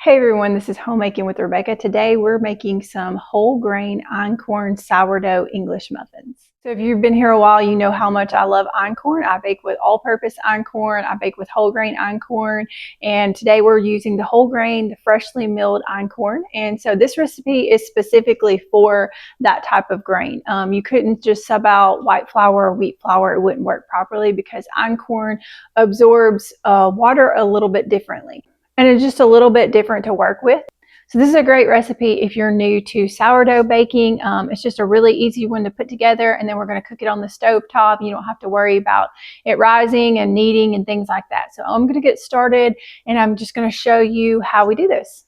Hey everyone, this is Homemaking with Rebecca. Today we're making some whole grain einkorn sourdough English muffins. So if you've been here a while, you know how much I love einkorn. I bake with all-purpose einkorn, I bake with whole grain einkorn, and today we're using the whole grain, the freshly milled einkorn. And so this recipe is specifically for that type of grain. You couldn't just sub out white flour or wheat flour, it wouldn't work properly because einkorn absorbs water a little bit differently. And it's just a little bit different to work with. So this is a great recipe if you're new to sourdough baking. It's just a really easy one to put together, and then we're going to cook it on the stove top. You don't have to worry about it rising and kneading and things like that. So I'm going to get started, and I'm just going to show you how we do this.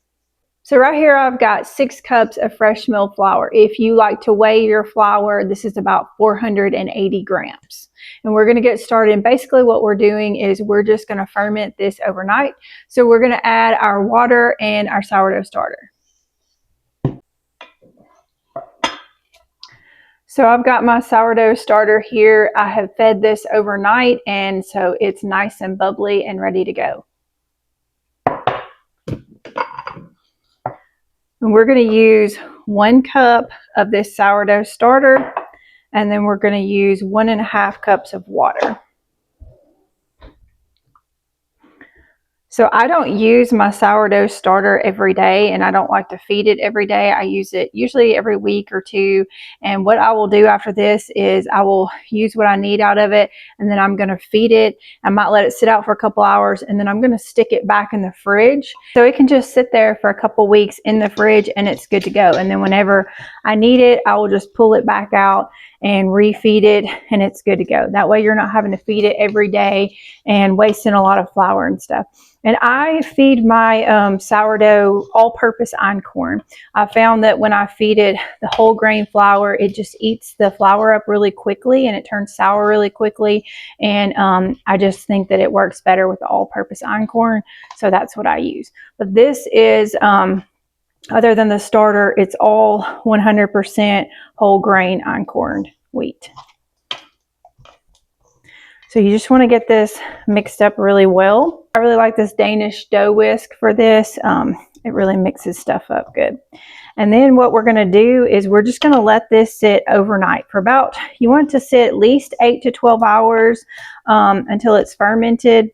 So right here I've got 6 cups of fresh milled flour. If you like to weigh your flour, this is about 480 grams. And we're going to get started. And basically what we're doing is we're just going to ferment this overnight. So we're going to add our water and our sourdough starter. So I've got my sourdough starter here. I have fed this overnight, and so it's nice and bubbly and ready to go. And we're going to use 1 cup of this sourdough starter, and then we're going to use 1.5 cups of water. So I don't use my sourdough starter every day, and I don't like to feed it every day. I use it usually every week or two. And what I will do after this is I will use what I need out of it, and then I'm going to feed it. I might let it sit out for a couple hours, and then I'm going to stick it back in the fridge. So it can just sit there for a couple weeks in the fridge, and it's good to go. And then whenever I need it, I will just pull it back out and refeed it, and it's good to go. That way you're not having to feed it every day and wasting a lot of flour and stuff. And I feed my sourdough all-purpose einkorn. I found that when I feed it the whole grain flour, it just eats the flour up really quickly and it turns sour really quickly. And I just think that it works better with the all-purpose einkorn. So that's what I use. But this is, other than the starter, it's all 100% whole grain einkorn wheat. So you just want to get this mixed up really well. I really like this Danish dough whisk for this. It really mixes stuff up good. And then what we're going to do is we're just going to let this sit overnight for about, you want it to sit at least 8 to 12 hours until it's fermented.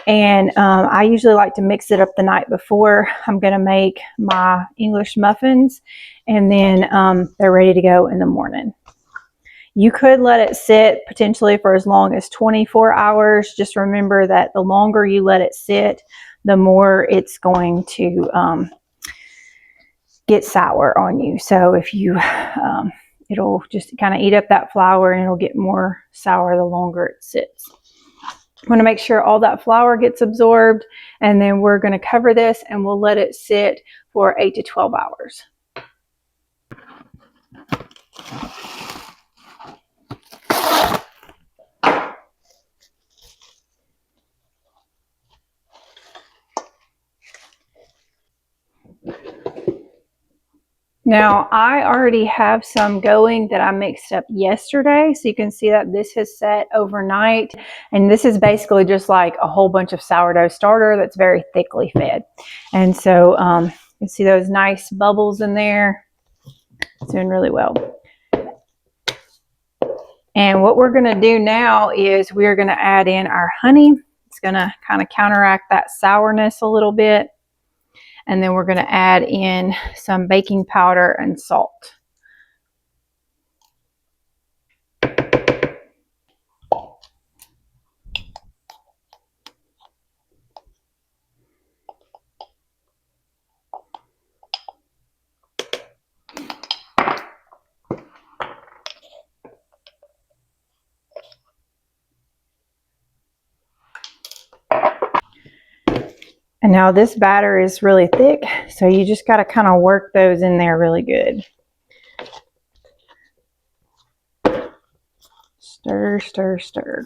And I usually like to mix it up the night before. I'm going to make my English muffins, and then they're ready to go in the morning. You could let it sit potentially for as long as 24 hours. Just remember that the longer you let it sit, the more it's going to get sour on you. So if you, it'll just kind of eat up that flour, and it'll get more sour the longer it sits. I'm going to make sure all that flour gets absorbed, and then we're going to cover this and we'll let it sit for 8 to 12 hours. Now, I already have some going that I mixed up yesterday. So you can see that this has set overnight. And this is basically just like a whole bunch of sourdough starter that's very thickly fed. And so you can see those nice bubbles in there. It's doing really well. And what we're going to do now is we're going to add in our honey. It's going to kind of counteract that sourness a little bit. And then we're going to add in some baking powder and salt. And now this batter is really thick, so you just got to kind of work those in there really good. Stir, stir, stir.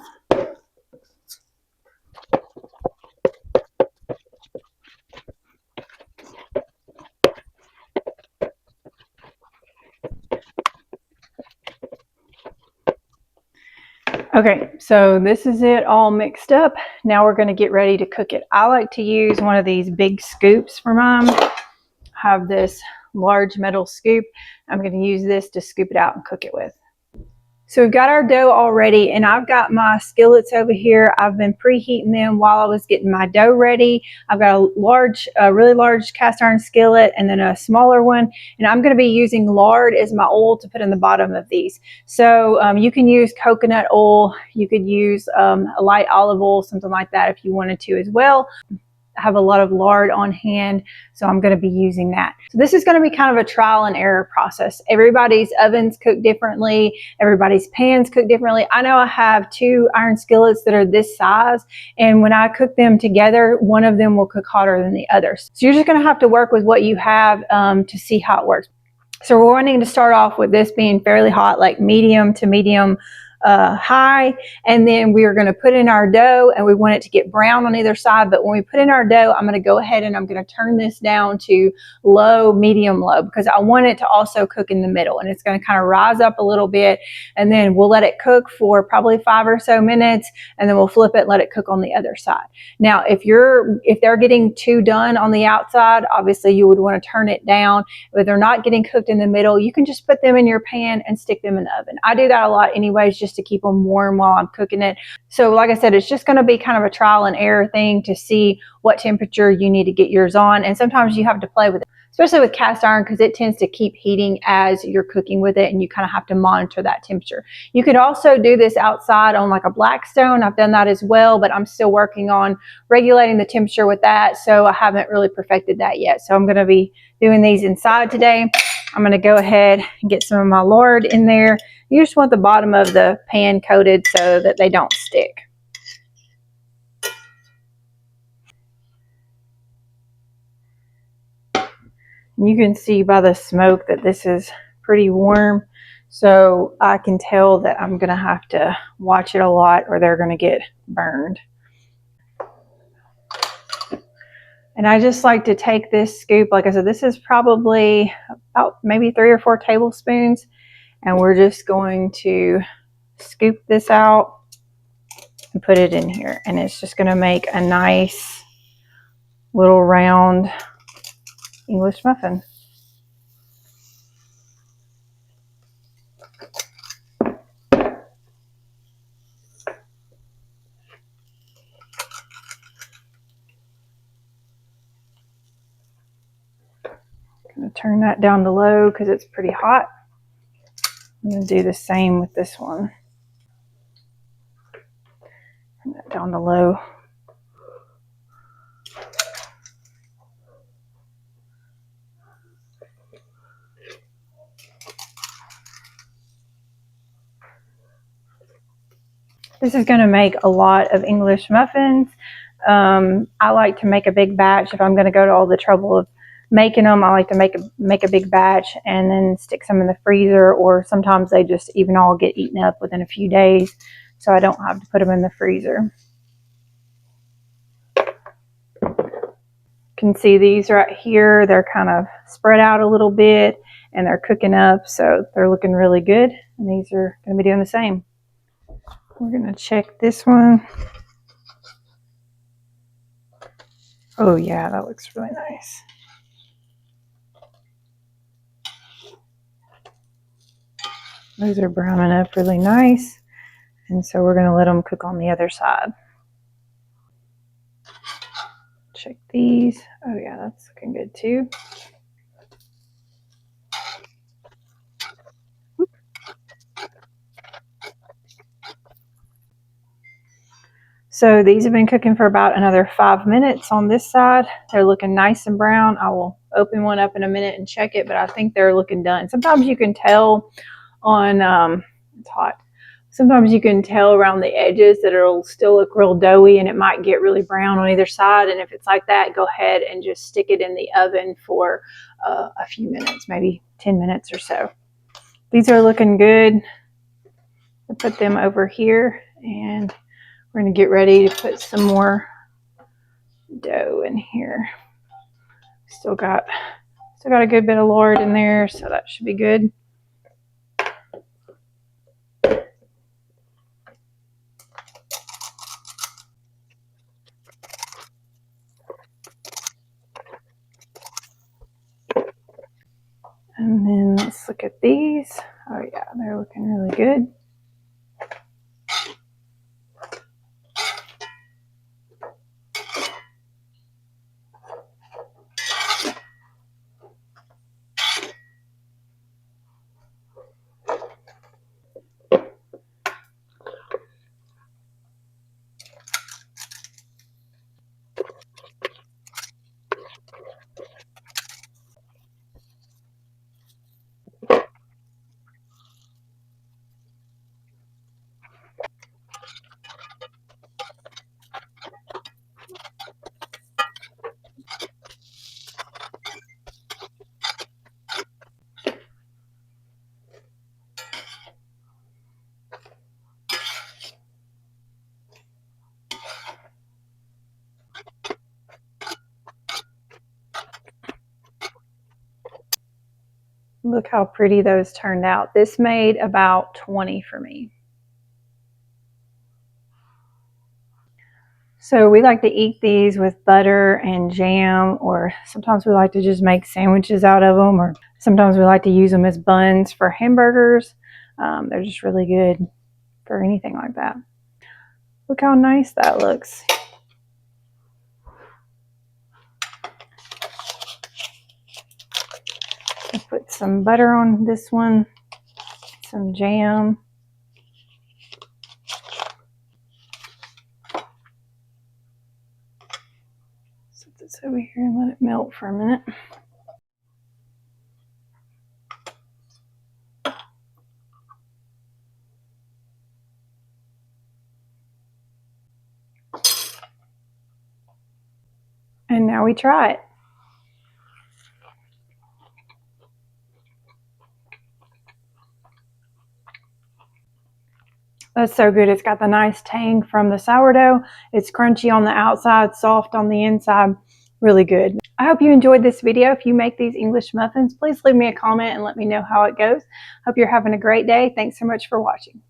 Okay, so this is it all mixed up. Now we're going to get ready to cook it. I like to use one of these big scoops for mine. I have this large metal scoop. I'm going to use this to scoop it out and cook it with. So we've got our dough all ready, and I've got my skillets over here. I've been preheating them while I was getting my dough ready. I've got a really large cast iron skillet and then a smaller one, and I'm going to be using lard as my oil to put in the bottom of these. So you can use coconut oil, you could use a light olive oil, something like that if you wanted to as well. I have a lot of lard on hand, so I'm going to be using that. So this is going to be kind of a trial and error process. Everybody's ovens cook differently. Everybody's pans cook differently. I know I have 2 iron skillets that are this size, and when I cook them together, one of them will cook hotter than the others. So you're just going to have to work with what you have to see how it works. So we're wanting to start off with this being fairly hot, like medium to medium high, and then we are going to put in our dough, and we want it to get brown on either side. But when we put in our dough, I'm going to go ahead and I'm going to turn this down to low, medium low, because I want it to also cook in the middle, and it's going to kind of rise up a little bit, and then we'll let it cook for probably 5 or so minutes, and then we'll flip it and let it cook on the other side. Now if they're getting too done on the outside, obviously you would want to turn it down. If they're not getting cooked in the middle, you can just put them in your pan and stick them in the oven. I do that a lot anyways, just to keep them warm while I'm cooking it. So like I said, it's just going to be kind of a trial and error thing to see what temperature you need to get yours on. And sometimes you have to play with it, especially with cast iron, because it tends to keep heating as you're cooking with it, and you kind of have to monitor that temperature. You could also do this outside on like a Blackstone. I've done that as well, but I'm still working on regulating the temperature with that, so I haven't really perfected that yet. So I'm going to be doing these inside today. I'm going to go ahead and get some of my lard in there. You just want the bottom of the pan coated so that they don't stick. You can see by the smoke that this is pretty warm, so I can tell that I'm going to have to watch it a lot or they're going to get burned. And I just like to take this scoop, like I said, this is probably about maybe 3 or 4 tablespoons, and we're just going to scoop this out and put it in here, and it's just going to make a nice little round English muffin. I'm going to turn that down to low because it's pretty hot. I'm going to do the same with this one. Turn that down to low. This is going to make a lot of English muffins. I like to make a big batch. If I'm going to go to all the trouble of making them, I like to make a big batch and then stick some in the freezer, or sometimes they just even all get eaten up within a few days, so I don't have to put them in the freezer. You can see these right here, they're kind of spread out a little bit and they're cooking up, so they're looking really good, and these are going to be doing the same. We're going to check this one. Oh yeah, that looks really nice. Those are browning up really nice, and so we're going to let them cook on the other side. Check these. Oh yeah, that's looking good too. So these have been cooking for about another 5 minutes on this side. They're looking nice and brown. I will open one up in a minute and check it, but I think they're looking done. Sometimes you can tell on, it's hot. Sometimes you can tell around the edges that it'll still look real doughy and it might get really brown on either side. And if it's like that, go ahead and just stick it in the oven for a few minutes, maybe 10 minutes or so. These are looking good. I'll put them over here, and we're going to get ready to put some more dough in here. Still got a good bit of lard in there, so that should be good. And then let's look at these. Oh yeah, they're looking really good. Look how pretty those turned out. This made about 20 for me. So we like to eat these with butter and jam, or sometimes we like to just make sandwiches out of them, or sometimes we like to use them as buns for hamburgers. They're just really good for anything like that. Look how nice that looks. I'll put some butter on this one, some jam. Set this over here and let it melt for a minute. And now we try it. That's so good. It's got the nice tang from the sourdough. It's crunchy on the outside, soft on the inside. Really good. I hope you enjoyed this video. If you make these English muffins, please leave me a comment and let me know how it goes. Hope you're having a great day. Thanks so much for watching.